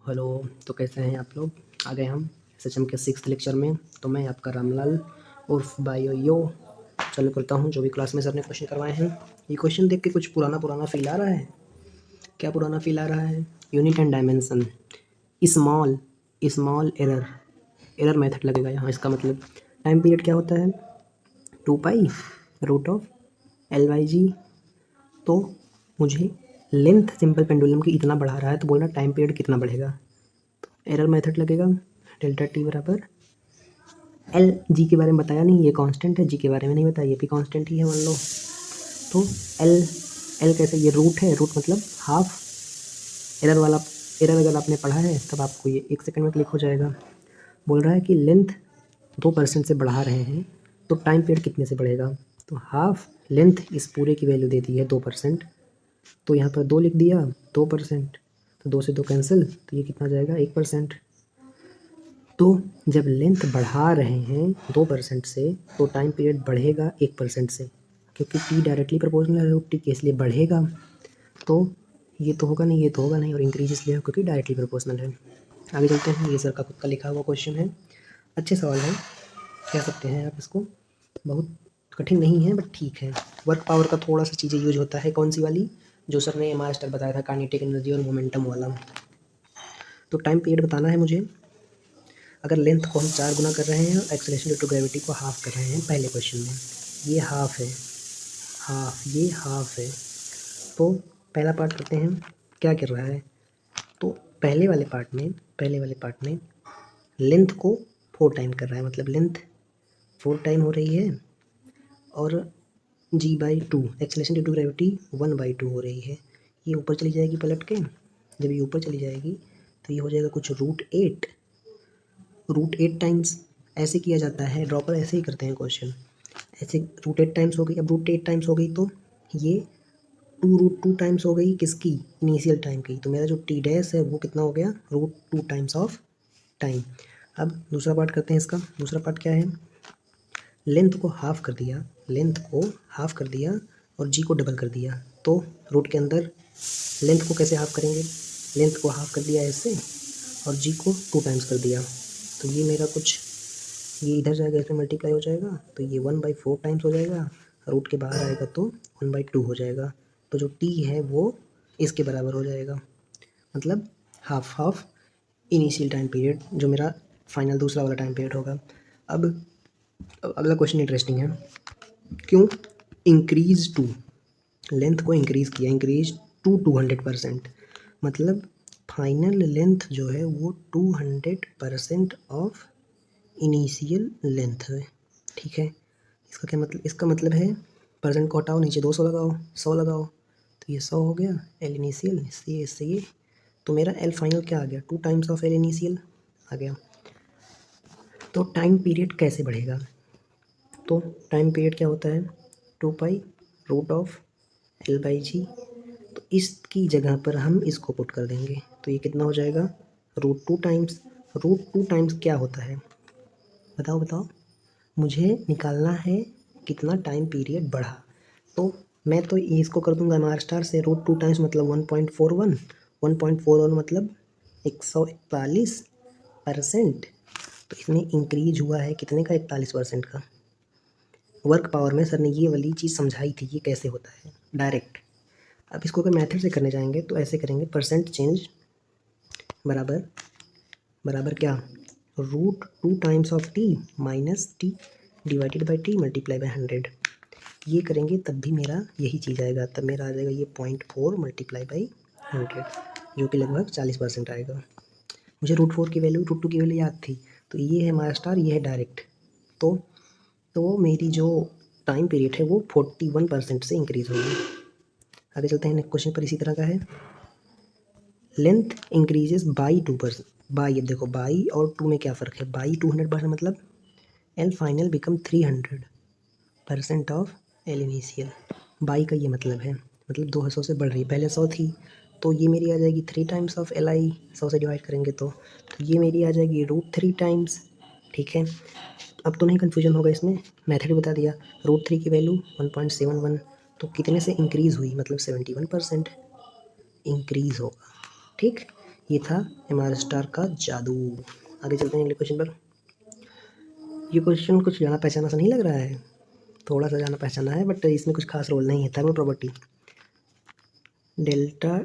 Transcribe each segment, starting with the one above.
Hello. तो कैसे हैं आप लोग? आ गए हम एसएचएम के 6th लेक्चर में। तो मैं आपका रामलाल उर्फ बायो चालू करता हूं जो भी क्लास में सर ने क्वेश्चन करवाए हैं। ये क्वेश्चन देख के कुछ पुराना पुराना फील आ रहा है। क्या पुराना फील आ रहा है? Unit and dimension, small small error method लगेगा यहाँ। इसका मतलब टाइम पीरियड क्या होता है? 2π√LG। तो मुझे लेंथ सिंपल पेंडुलम की इतना बढ़ा रहा है, तो बोलना टाइम पीरियड कितना बढ़ेगा। एरर मेथड लगेगा डेल्टा टी बराबर एल। जी के बारे में बताया नहीं, ये कांस्टेंट है। जी के बारे में नहीं बताया, ये भी कांस्टेंट ही है मान लो। तो एल एल कैसे? ये रूट है, रूट मतलब हाफ। एरर वाला एरर अगर आपने पढ़ा है तब आपको ये 1 सेकंड में क्लिक हो जाएगा। बोल रहा है कि लेंथ 2% से बढ़ा रहे हैं तो टाइम पीरियड कितने से बढ़ेगा। तो हाफ लेंथ इस पूरे की वैल्यू दे दी है 2%। तो यहाँ पर 2 लिख दिया, 2%। तो 2 से 2 कैंसिल, तो ये कितना जाएगा? 1%। तो जब लेंथ बढ़ा रहे हैं 2% से तो टाइम पीरियड बढ़ेगा 1% से, क्योंकि टी डायरेक्टली प्रोपोर्शनल है रूट टी के, इसलिए बढ़ेगा। तो ये तो होगा नहीं, ये तो होगा नहीं, और इंक्रीज इसलिए क्योंकि डायरेक्टली प्रोपोर्शनल है। आगे चलते हैं। ये सर का खुद का लिखा हुआ क्वेश्चन है। अच्छे सवाल है, कह सकते हैं आप इसको। बहुत कठिन नहीं है बट ठीक है। वर्क पावर का थोड़ा सा चीज़ें यूज होता है। कौन सी वाली? जो सर ने मास्टर बताया था, काइनेटिक एनर्जी और मोमेंटम वाला। तो टाइम पीरियड बताना है मुझे। अगर लेंथ को हम 4 गुना कर रहे हैं और एक्सेलरेशन ड्यू टू ग्रेविटी को हाफ कर रहे हैं पहले क्वेश्चन में, ये हाफ है, ये हाफ है। तो पहला पार्ट करते हैं, क्या कर रहा है। तो पहले वाले पार्ट में लेंथ को 4 टाइम कर रहा है, मतलब लेंथ 4 टाइम हो रही है, और g/2 acceleration due to gravity 1/2 हो रही है। ये ऊपर चली जाएगी पलट के। जब ये ऊपर चली जाएगी तो ये हो जाएगा कुछ √8 टाइम्स। ऐसे किया जाता है, ड्रॉपर ऐसे ही करते हैं क्वेश्चन। ऐसे √8 टाइम्स हो गई। अब √8 टाइम्स हो गई तो ये 2√2 टाइम्स हो गई किसकी? इनिशियल टाइम की। तो मेरा जो टी डैश है वो कितना हो गया? √2 टाइम्स ऑफ टाइम। अब दूसरा पार्ट करते हैं इसका। दूसरा पार्ट क्या है? लेंथ को हाफ कर दिया और जी को डबल कर दिया। तो रूट के अंदर लेंथ को कैसे हाफ करेंगे? लेंथ को हाफ कर दिया ऐसे, और जी को 2 टाइम्स कर दिया। तो ये मेरा कुछ, ये इधर जाएगा, इसमें मल्टीप्लाई हो जाएगा, तो ये 1/4 टाइम्स हो जाएगा। रूट के बाहर आएगा तो 1/2 हो जाएगा। तो जो टी है वो इसके बराबर हो जाएगा, मतलब हाफ इनिशियल टाइम पीरियड, जो मेरा फाइनल दूसरा वाला टाइम पीरियड होगा। अब अगला क्वेश्चन इंटरेस्टिंग है। क्यों इंक्रीज टू? लेंथ को इंक्रीज़ किया, इंक्रीज टू 200%, मतलब फाइनल लेंथ जो है वो 200% ऑफ इनिशियल लेंथ है। ठीक है, इसका क्या मतलब? इसका मतलब है परसेंट को हटाओ, नीचे 200 लगाओ, 100 लगाओ, तो ये 100 हो गया एल इनिशियल, इससे ये। तो मेरा एल फाइनल क्या आ गया? 2 टाइम्स ऑफ एल इनिशियल आ गया। तो टाइम पीरियड कैसे बढ़ेगा? तो टाइम पीरियड क्या होता है? 2π√LG। तो इसकी जगह पर हम इसको पुट कर देंगे, तो ये कितना हो जाएगा? √2 टाइम्स। √2 टाइम्स क्या होता है? बताओ। मुझे निकालना है कितना टाइम पीरियड बढ़ा। तो मैं तो इसको कर दूंगा एम आर स्टार से। √2 टाइम्स मतलब 1.41, 1.41 मतलब 141%। तो इसमें इंक्रीज हुआ है कितने का? 41% का। वर्क पावर में सर ने ये वाली चीज़ समझाई थी, ये कैसे होता है डायरेक्ट। अब इसको अगर मेथड से करने जाएंगे तो ऐसे करेंगे, परसेंट चेंज बराबर क्या? √2 times of T minus T divided by T multiply by 100। ये करेंगे तब भी मेरा यही चीज़ आएगा। तब मेरा आ जाएगा ये 0.4 मल्टीप्लाई बाई 100, जो कि लगभग 40% आएगा। मुझे √4 की वैल्यू, √2 की वैल्यू याद थी, तो ये है हमारा स्टार, ये है डायरेक्ट। तो मेरी जो टाइम पीरियड है वो 41% से इंक्रीज़ होगी। आगे चलते हैं। नेक्स्ट क्वेश्चन पर इसी तरह का है। Length increases by 2%। बाई, अब देखो बाई और 2 में क्या फ़र्क है? बाई 200% मतलब L final become 300% of L initial. By का ये मतलब है, मतलब 200 से बढ़ रही। पहले 100 थी तो ये मेरी आ जाएगी 3 टाइम्स ऑफ एल आई। 100 से डिवाइड करेंगे तो ये मेरी आ जाएगी √3 टाइम्स। ठीक है, अब तो नहीं कन्फ्यूजन होगा इसमें, मेथड भी बता दिया। √3 की वैल्यू 1.71, तो कितने से इंक्रीज़ हुई? मतलब 71% इंक्रीज़ होगा। ठीक, ये था MR स्टार का जादू। आगे चलते हैं अगले क्वेश्चन पर। ये क्वेश्चन कुछ जाना पहचाना सा नहीं लग रहा है, थोड़ा सा जाना पहचाना है, बट इसमें कुछ खास रोल नहीं है। Thermal property, delta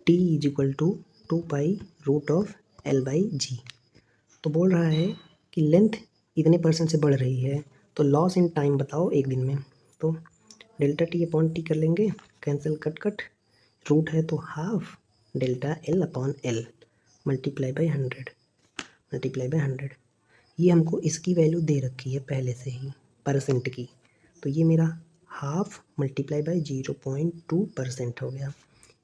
T is equal to 2π√L/g। तो बोल रहा है कि लेंथ इतने % से बढ़ रही है, तो लॉस इन टाइम बताओ एक दिन में। तो डेल्टा टी अपॉन टी कर लेंगे, कैंसिल कट कट, रूट है तो half delta L upon L multiply by 100। ये हमको इसकी वैल्यू दे रखी है पहले से ही % की, तो ये मेरा हाफ मल्टीप्लाई बाई 0.2% हो गया।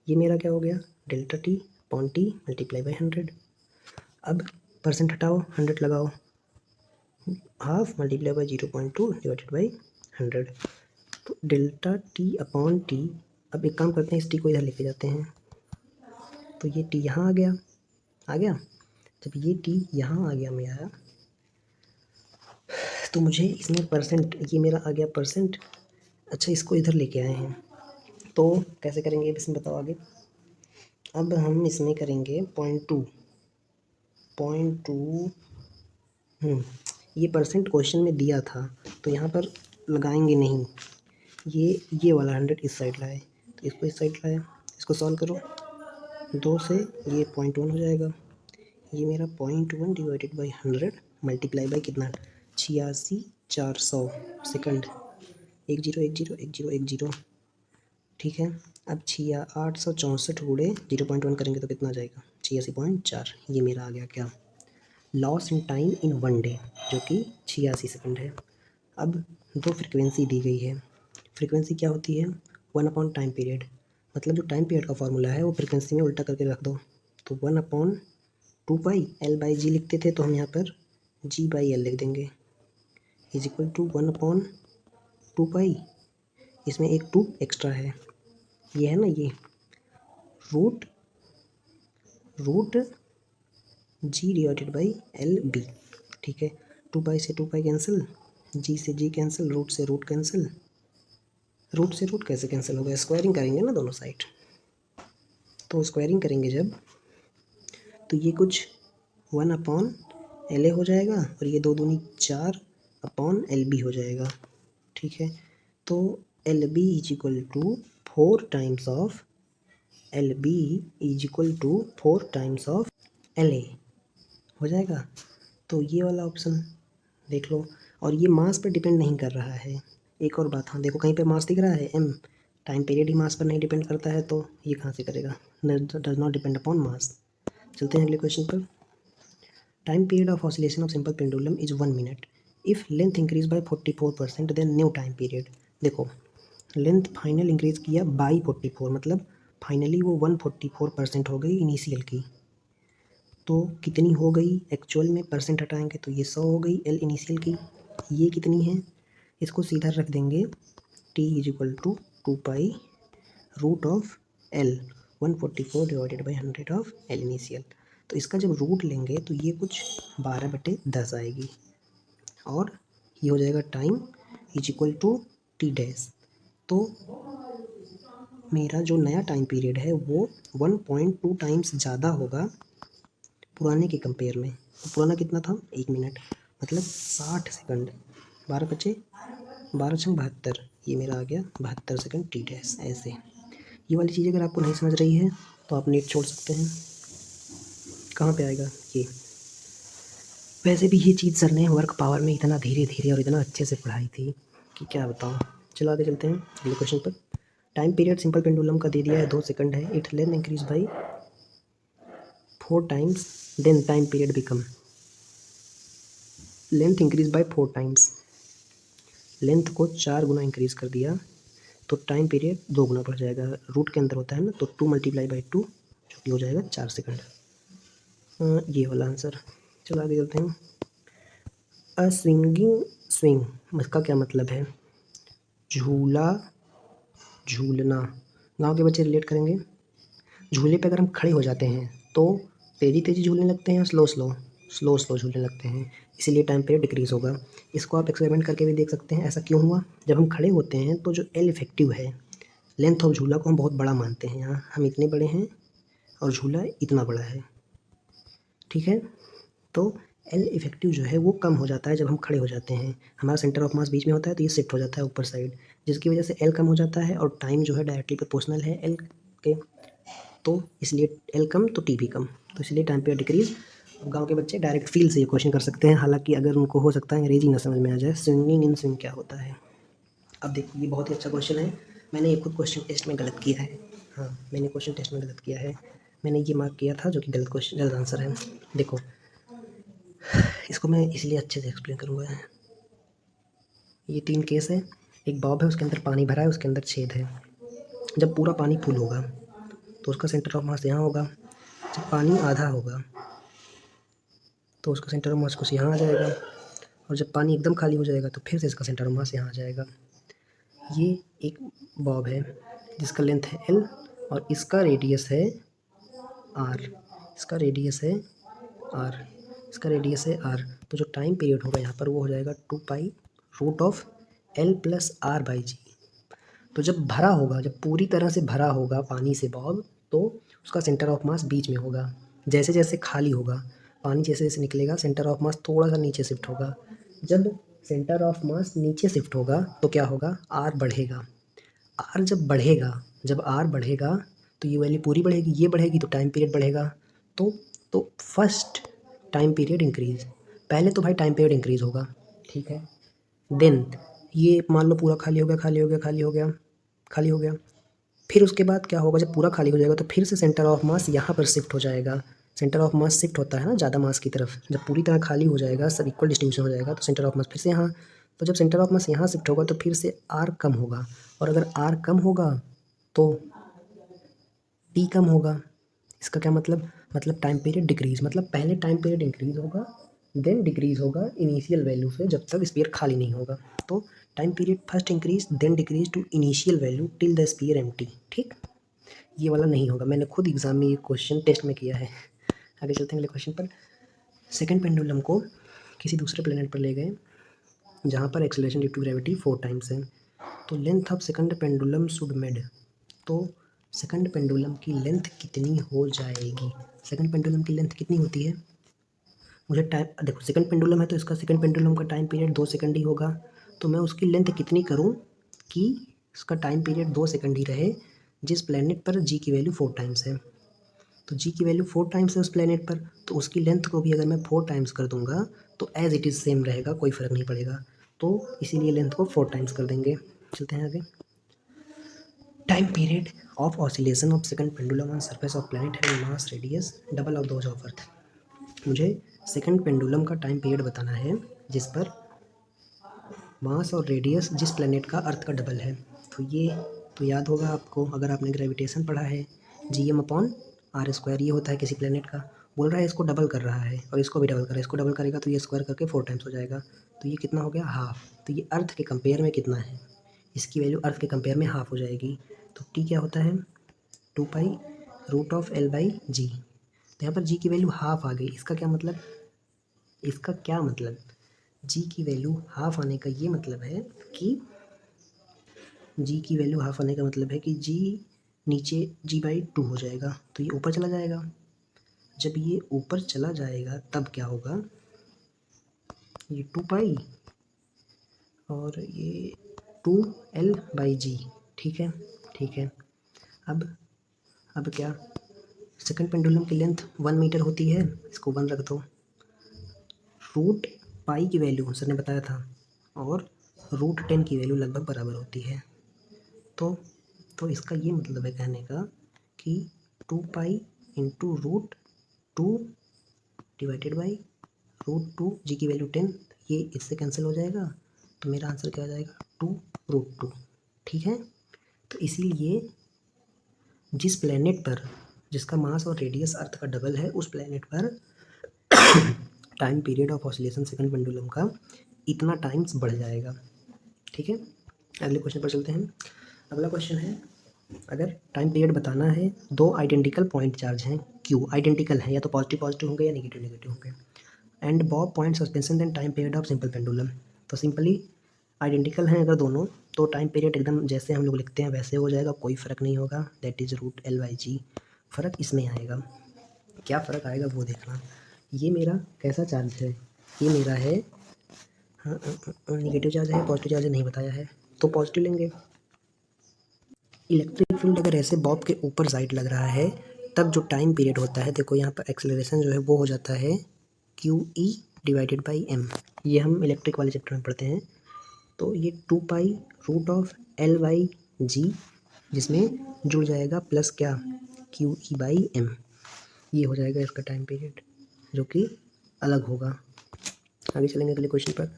ये मेरा क्या हो गया, delta T upon T multiply by 100। अब % हटाओ, 100 लगाओ, half multiply by 0.2 divided by 100। तो डेल्टा टी अपॉन टी, अब एक काम करते हैं, इस टी को इधर लेके जाते हैं, तो ये टी यहाँ आ गया। जब ये टी यहाँ आ गया मेरा, तो मुझे इसमें %, ये मेरा आ गया %। अच्छा, इसको इधर लेके आए हैं, तो कैसे करेंगे इसमें बताओ आगे। अब हम इसमें करेंगे 0.2 ये % क्वेश्चन में दिया था, तो यहाँ पर लगाएंगे नहीं। ये वाला 100 इस साइड लाए, तो इसको इस साइड लाए, इसको सॉल्व करो, 2 से ये 0.1 हो जाएगा। ये मेरा 0.1 डिवाइडेड बाई 100 मल्टीप्लाई बाई कितना, 86,400 सेकंड, 10101010। ठीक है, अब 864 गुणे 0.1 करेंगे तो कितना आ जाएगा, 86.4। ये मेरा आ गया क्या, loss in time in 1 day, जो कि 86 सेकंड है। अब 2 फ्रिक्वेंसी दी गई है। फ्रिक्वेंसी क्या होती है, 1 अपॉन टाइम पीरियड, मतलब जो टाइम पीरियड का फॉर्मूला है वो फ्रिक्वेंसी में उल्टा करके रख दो। तो 1/2π/L/g लिखते थे, तो हम यहाँ पर g/L लिख देंगे, इज इक्वल टू 1/2π। इसमें एक 2 एक्स्ट्रा है, ये है ना, ये root g divided by LB। ठीक है, 2π से 2π कैंसिल, g से g कैंसिल, रूट से रूट कैंसिल। रूट से रूट कैसे कैंसिल होगा, स्क्वायरिंग करेंगे ना दोनों साइड, तो स्क्वायरिंग करेंगे जब, तो ये कुछ 1/LA हो जाएगा, और ये 2 दूनी 4/LB हो जाएगा। ठीक है, तो LB is equal to 4 times of LA हो जाएगा। तो ये वाला ऑप्शन देख लो, और ये मास पर डिपेंड नहीं कर रहा है। एक और बात, हाँ देखो कहीं पे मास दिख रहा है m, टाइम पीरियड ही मास पर नहीं डिपेंड करता है, तो ये कहाँ से करेगा, does not depend upon mass. चलते हैं अगले क्वेश्चन पर। Time period of oscillation of simple pendulum is 1 minute. If length increase by 44% then new time period. देखो, लेंथ फाइनल इंक्रीज किया बाई 44, मतलब फाइनली वो 144% हो गई इनिशियल की। तो कितनी हो गई एक्चुअल में, % हटाएंगे तो ये 100 हो गई L इनिशियल की। ये कितनी है, इसको सीधा रख देंगे, T is equal to 2π√L 144 divided by 100 of L initial. तो इसका जब रूट लेंगे तो ये कुछ 12/10 आएगी, और ये हो जाएगा time is equal to T dash. तो मेरा जो नया टाइम पीरियड है वो 1.2 टाइम्स ज़्यादा होगा पुराने के कंपेयर में। तो पुराना कितना था, 1 मिनट, मतलब 60 सेकंड, 12×72, ये मेरा आ गया 72 सेकंड T डैश। ऐसे ये वाली चीज़ अगर आपको नहीं समझ रही है तो आप नेट छोड़ सकते हैं। कहाँ पे आएगा ये, वैसे भी ये चीज़ सर ने वर्क पावर में इतना धीरे धीरे और इतना अच्छे से पढ़ाई थी कि क्या बताऊँ। चलो आगे चलते हैं अगले क्वेश्चन पर। टाइम पीरियड सिंपल पेंडुलम का दे दिया है 2 सेकंड है। It length increase by 4 times then time period become, length increase by 4 times, length को 4 गुना इंक्रीज कर दिया तो टाइम पीरियड 2 गुना बढ़ जाएगा। रूट के अंदर होता है ना, तो 2 मल्टीप्लाई बाई 2 जो कि हो जाएगा 4 सेकंड। ये वाला आंसर। चलो आगे चलते हैं। अ स्विंगिंग स्विंग, इसका क्या मतलब है, झूला झूलना। गांव के बच्चे रिलेट करेंगे। झूले पे अगर हम खड़े हो जाते हैं तो तेज़ी तेज़ी झूलने लगते हैं, स्लो स्लो झूलने लगते हैं, इसीलिए टाइम पीरियड डिक्रीज़ होगा। इसको आप एक्सपेरिमेंट करके भी देख सकते हैं ऐसा क्यों हुआ। जब हम खड़े होते हैं तो जो L इफेक्टिव है, लेंथ ऑफ झूला को हम बहुत बड़ा मानते हैं, यहाँ हम इतने बड़े हैं और झूला इतना बड़ा है, ठीक है। तो एल इफेक्टिव जो है वो कम हो जाता है जब हम खड़े हो जाते हैं, हमारा सेंटर ऑफ मास बीच में होता है तो ये शिफ्ट हो जाता है ऊपर साइड, जिसकी वजह से एल कम हो जाता है और टाइम जो है डायरेक्टली प्रोपोर्शनल है एल के, तो इसलिए एल कम तो टी भी कम, तो इसलिए टाइम पीरियड डिक्रीज। गांव के बच्चे डायरेक्ट फील से ये क्वेश्चन कर सकते हैं, हालांकि अगर उनको हो सकता है अंग्रेजी ना समझ में आ जाए, स्विंगिंग इन स्विंग क्या होता है। अब देखो ये बहुत ही अच्छा क्वेश्चन है, मैंने ये खुद क्वेश्चन टेस्ट में गलत किया है। हाँ, मैंने क्वेश्चन टेस्ट में गलत किया है, मैंने ये मार्क किया था जो कि गलत क्वेश्चन गलत आंसर है। देखो इसको मैं इसलिए अच्छे से एक्सप्लेन करूँगा। ये 3 केस है, एक बॉब है उसके अंदर पानी भरा है, उसके अंदर छेद है। जब पूरा पानी फुल होगा तो उसका सेंटर ऑफ मास यहाँ होगा, जब पानी आधा होगा तो उसका सेंटर ऑफ मास कुछ यहाँ आ जाएगा, और जब पानी एकदम खाली हो जाएगा तो फिर से इसका सेंटर ऑफ मास यहाँ आ जाएगा। ये एक बॉब है जिसका लेंथ है एल और इसका रेडियस है आर, इसका रेडियस है आर, इसका रेडियस है आर। तो जो टाइम पीरियड होगा यहाँ पर वो हो जाएगा 2π√L+R/g। तो जब भरा होगा, जब पूरी तरह से भरा होगा पानी से बॉब, तो उसका सेंटर ऑफ मास बीच में होगा। जैसे जैसे खाली होगा, पानी जैसे जैसे निकलेगा, सेंटर ऑफ मास थोड़ा सा नीचे शिफ्ट होगा। जब सेंटर ऑफ मास नीचे शिफ्ट होगा तो क्या होगा, आर बढ़ेगा। आर जब बढ़ेगा, जब आर बढ़ेगा तो ये वैल्यू पूरी बढ़ेगी, ये बढ़ेगी तो टाइम पीरियड बढ़ेगा। तो फर्स्ट टाइम पीरियड इंक्रीज, पहले तो भाई टाइम पीरियड इंक्रीज होगा, ठीक है। देन ये मान लो पूरा खाली हो गया, खाली हो गया, खाली हो गया, खाली हो गया, फिर उसके बाद क्या होगा, जब पूरा खाली हो जाएगा तो फिर से सेंटर ऑफ मास यहाँ पर शिफ्ट हो जाएगा। सेंटर ऑफ मास शिफ्ट होता है ना ज़्यादा मास की तरफ, जब पूरी तरह खाली हो जाएगा, सब इक्वल डिस्ट्रीब्यूशन हो जाएगा तो सेंटर ऑफ मास फिर से यहाँ, तो जब सेंटर ऑफ मास यहाँ शिफ्ट होगा तो फिर से आर कम होगा, और अगर आर कम होगा तो टी कम होगा। इसका क्या मतलब टाइम पीरियड डिक्रीज, मतलब पहले टाइम पीरियड इंक्रीज होगा देन डिक्रीज होगा इनिशियल वैल्यू से जब तक स्फीयर खाली नहीं होगा। तो time period first increase then decrease to initial value till the sphere empty, ठीक। ये वाला नहीं होगा, मैंने खुद एग्जाम में ये क्वेश्चन टेस्ट में किया है। आगे चलते हैं अगले क्वेश्चन पर। सेकंड पेंडुलम को किसी दूसरे प्लेनेट पर ले गए जहाँ पर acceleration due to gravity 4 times है, तो length of second pendulum should made, तो सेकंड पेंडुलम की लेंथ कितनी हो जाएगी। सेकंड पेंडुलम की लेंथ कितनी होती है, मुझे टाइम देखो, सेकंड पेंडुलम है तो इसका सेकंड पेंडुलम का टाइम पीरियड 2 सेकंड ही होगा, तो मैं उसकी लेंथ कितनी करूँ कि इसका टाइम पीरियड 2 सेकंड ही रहे, जिस प्लेनेट पर जी की वैल्यू 4 टाइम्स है। तो जी की वैल्यू 4 टाइम्स है उस प्लेनेट पर, तो उसकी लेंथ को भी अगर मैं 4 टाइम्स कर दूंगा तो एज इट इज़ सेम रहेगा, कोई फ़र्क नहीं पड़ेगा, तो इसीलिए लेंथ को 4 टाइम्स कर देंगे। चलते हैं आगे। Time period of oscillation of second pendulum on surface of planet having mass radius double of those of earth. मुझे सेकंड पेंडुलम का टाइम पीरियड बताना है जिस पर मास और रेडियस जिस प्लैनेट का अर्थ का डबल है। तो ये तो याद होगा आपको, अगर आपने ग्रेविटेशन पढ़ा है, Gm/r², ये होता है किसी प्लैनेट का, बोल रहा है इसको डबल कर रहा है और इसको भी डबल कर रहा है, इसको डबल करेगा तो ये स्क्वायर करके 4 टाइम्स हो जाएगा, तो ये कितना हो गया, हाफ। तो ये अर्थ के कंपेयर में कितना है, इसकी वैल्यू अर्थ के कंपेयर में हाफ हो जाएगी। तो टी क्या होता है, 2π√L/g। तो यहाँ पर जी की वैल्यू हाफ आ गई, इसका क्या मतलब, इसका क्या मतलब, जी की वैल्यू हाफ आने का ये मतलब है कि जी की वैल्यू हाफ आने का मतलब है कि जी नीचे g/2 हो जाएगा, तो ये ऊपर चला जाएगा। जब ये ऊपर चला जाएगा तब क्या होगा, ये 2π और ये 2L/g, ठीक है, ठीक है। अब क्या, सेकंड पेंडुलम की लेंथ 1 मीटर होती है, इसको 1 रख दो। √π की वैल्यू सर ने बताया था और √10 की वैल्यू लगभग बराबर होती है। तो इसका ये मतलब है कहने का कि 2π इंटू √2 डिवाइडेड बाई √2, जी की वैल्यू 10, ये इससे कैंसिल हो जाएगा, तो मेरा आंसर क्या आ जाएगा, 2√2, ठीक है। तो इसीलिए जिस प्लैनेट पर जिसका मास और रेडियस अर्थ का डबल है उस प्लैनेट पर time period of oscillation second pendulum का इतना टाइम्स बढ़ जाएगा, ठीक है। अगले क्वेश्चन पर चलते हैं। अगला क्वेश्चन है, अगर टाइम पीरियड बताना है, दो आइडेंटिकल पॉइंट चार्ज हैं, क्यू आइडेंटिकल हैं, या तो पॉजिटिव पॉजिटिव होंगे या नेगेटिव नेगेटिव होंगे, and bob point suspension then time period of simple pendulum. तो सिंपली आइडेंटिकल हैं अगर दोनों, तो टाइम पीरियड एकदम जैसे हम लोग लिखते हैं वैसे हो जाएगा, कोई फ़र्क नहीं होगा, दैट इज़ √L/g। फ़र्क इसमें आएगा, क्या फ़र्क आएगा वो देखना। ये मेरा कैसा चार्ज है, ये मेरा है नेगेटिव चार्ज है, पॉजिटिव चार्ज नहीं बताया है, तो पॉजिटिव लेंगे। इलेक्ट्रिक फील्ड अगर ऐसे बॉब के ऊपर साइड लग रहा है तब जो टाइम पीरियड होता है, देखो यहाँ पर एक्सेलरेशन जो है वो हो जाता है QE डिवाइडेड बाई M। ये हम इलेक्ट्रिक वाले चैप्टर में पढ़ते हैं। तो ये 2π√L/g जिसमें जुड़ जाएगा प्लस क्या QE/M, ये हो जाएगा इसका टाइम पीरियड जो कि अलग होगा। आगे चलेंगे अगले क्वेश्चन पर।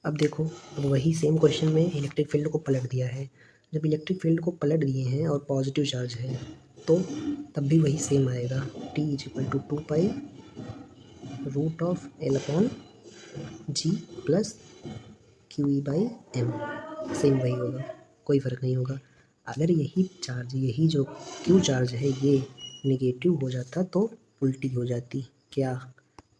अब देखो, अब वही सेम क्वेश्चन में इलेक्ट्रिक फील्ड को पलट दिया है। जब इलेक्ट्रिक फील्ड को पलट दिए हैं और पॉजिटिव चार्ज है तो तब भी वही सेम आएगा, T = 2π√L/g plus QE/M, same वही होगा, कोई फ़र्क नहीं होगा। अगर यही चार्ज, यही जो Q चार्ज है ये नेगेटिव हो जाता तो उल्टी हो जाती, क्या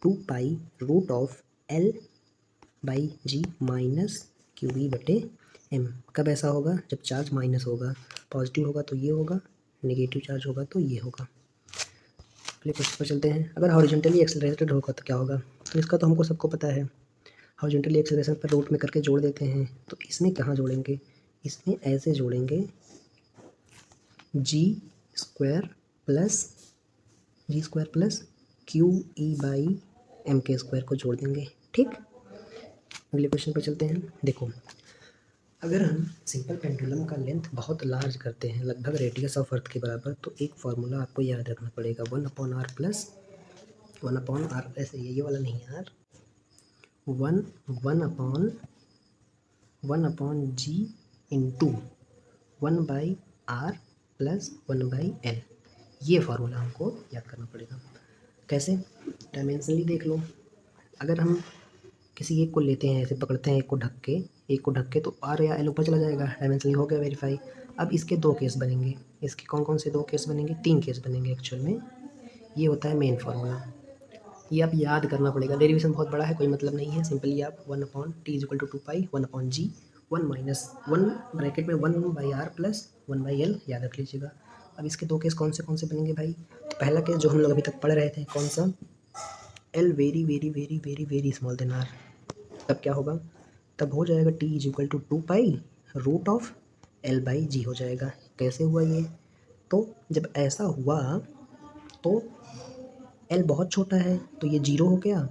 2π√L/g माइनस QE/M। कब ऐसा होगा, जब चार्ज माइनस होगा, पॉजिटिव होगा तो ये होगा, नेगेटिव चार्ज होगा तो ये होगा। अगले क्वेश्चन पर चलते हैं। अगर हॉरिजॉन्टली एक्सेलरेटेड होगा तो क्या होगा, तो इसका तो हमको सबको पता है। हॉरिजॉन्टली एक्सेलरेशन पर रूट में करके जोड़ देते हैं, तो इसमें कहाँ जोड़ेंगे, इसमें ऐसे जोड़ेंगे g² प्लस QE/M² को जोड़ देंगे, ठीक। अगले क्वेश्चन पर चलते हैं। देखो, अगर हम सिंपल पेंडुलम का लेंथ बहुत लार्ज करते हैं, लगभग रेडियस ऑफ अर्थ के बराबर, तो एक फार्मूला आपको याद रखना पड़ेगा, 1/r प्लस 1/r, ऐसे ये वाला नहीं यार, 1/g into 1/r plus 1/l, ये फार्मूला हमको याद करना पड़ेगा। कैसे, डायमेंशनली देख लो। अगर हम किसी एक को लेते हैं, ऐसे पकड़ते हैं एक को ढक के तो R या L ऊपर चला जाएगा, डायमेंशनली हो गया वेरीफाई। अब इसके दो केस बनेंगे, इसके कौन कौन से दो केस बनेंगे, 3 केस बनेंगे एक्चुअल में। ये होता है मेन फार्मूला, ये आप याद करना पड़ेगा। डेरिवेशन बहुत बड़ा है, कोई मतलब नहीं है, सिंपली आप 1/T = 2π 1/g 1 माइनस 1 ब्रैकेट में 1/r प्लस 1/l याद रख लीजिएगा। अब इसके दो केस कौन से बनेंगे भाई, तो पहला केस जो हम लोग अभी तक पढ़ रहे थे, कौन सा, L very very very very very small than R, तब क्या होगा, तब हो जाएगा T = 2π√L/g हो जाएगा। कैसे हुआ ये, तो जब ऐसा हुआ तो L बहुत छोटा है तो ये 0 हो गया,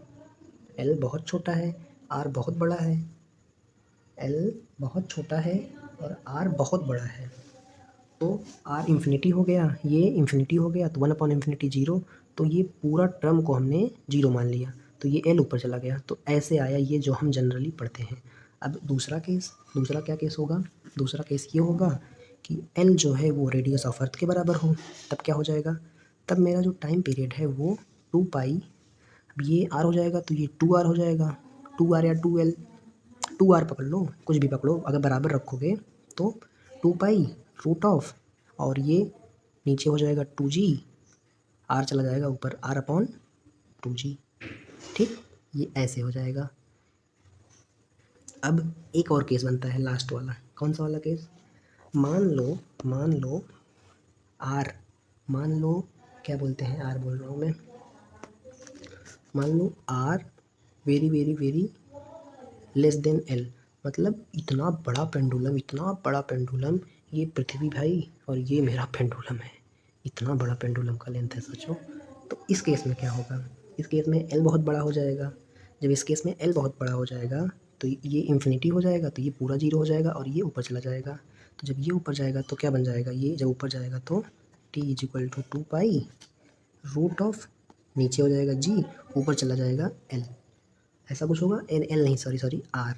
L बहुत छोटा है, R बहुत बड़ा है, L बहुत छोटा है और R बहुत बड़ा है, तो R इन्फिनिटी हो गया, ये इन्फिनिटी हो गया, तो 1/∞ 0, तो ये पूरा टर्म को हमने 0 मान लिया, तो ये L ऊपर चला गया। तो ऐसे आया ये जो हम जनरली पढ़ते हैं। अब दूसरा क्या केस होगा, दूसरा केस ये होगा कि L जो है वो रेडियस ऑफ अर्थ के बराबर हो, तब क्या हो जाएगा, तब मेरा जो टाइम पीरियड है वो 2π, अब ये R हो जाएगा तो ये 2R हो जाएगा, 2R या 2L, 2R पकड़ लो, कुछ भी पकड़ो, अगर बराबर रखोगे तो 2π√, और ये नीचे हो जाएगा 2g, R चला जाएगा ऊपर, R/2g, ठीक, ये ऐसे हो जाएगा। अब एक और केस बनता है लास्ट वाला, कौन सा वाला केस, मान लो R, मान लो क्या बोलते हैं, R बोल रहा हूँ मैं, मान लो R very very very less than L, मतलब इतना बड़ा पेंडुलम, ये पृथ्वी भाई और ये मेरा पेंडुलम है, इतना बड़ा पेंडुलम का लेंथ है सोचो। तो इस केस में क्या होगा, इस केस में L बहुत बड़ा हो जाएगा। जब इस केस में L बहुत बड़ा हो जाएगा तो ये इन्फिनिटी हो जाएगा, तो ये पूरा 0 हो जाएगा और ये ऊपर चला जाएगा। तो जब ये ऊपर जाएगा तो क्या बन जाएगा, ये जब ऊपर जाएगा तो T = 2π√, नीचे हो जाएगा G, ऊपर चला जाएगा L, ऐसा कुछ होगा, L नहीं, सॉरी R,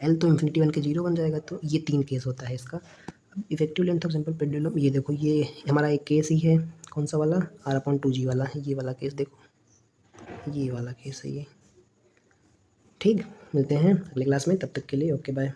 L तो इन्फिनिटी बन के 0 बन जाएगा। तो ये 3 केस होता है इसका। अब effective length of simple pendulum, ये देखो ये हमारा एक केस ही है, कौन सा वाला, R/2g वाला, ये वाला केस देखो, ये वाला केस है ये, ठीक। मिलते हैं अगले क्लास में, तब तक के लिए ओके बाय।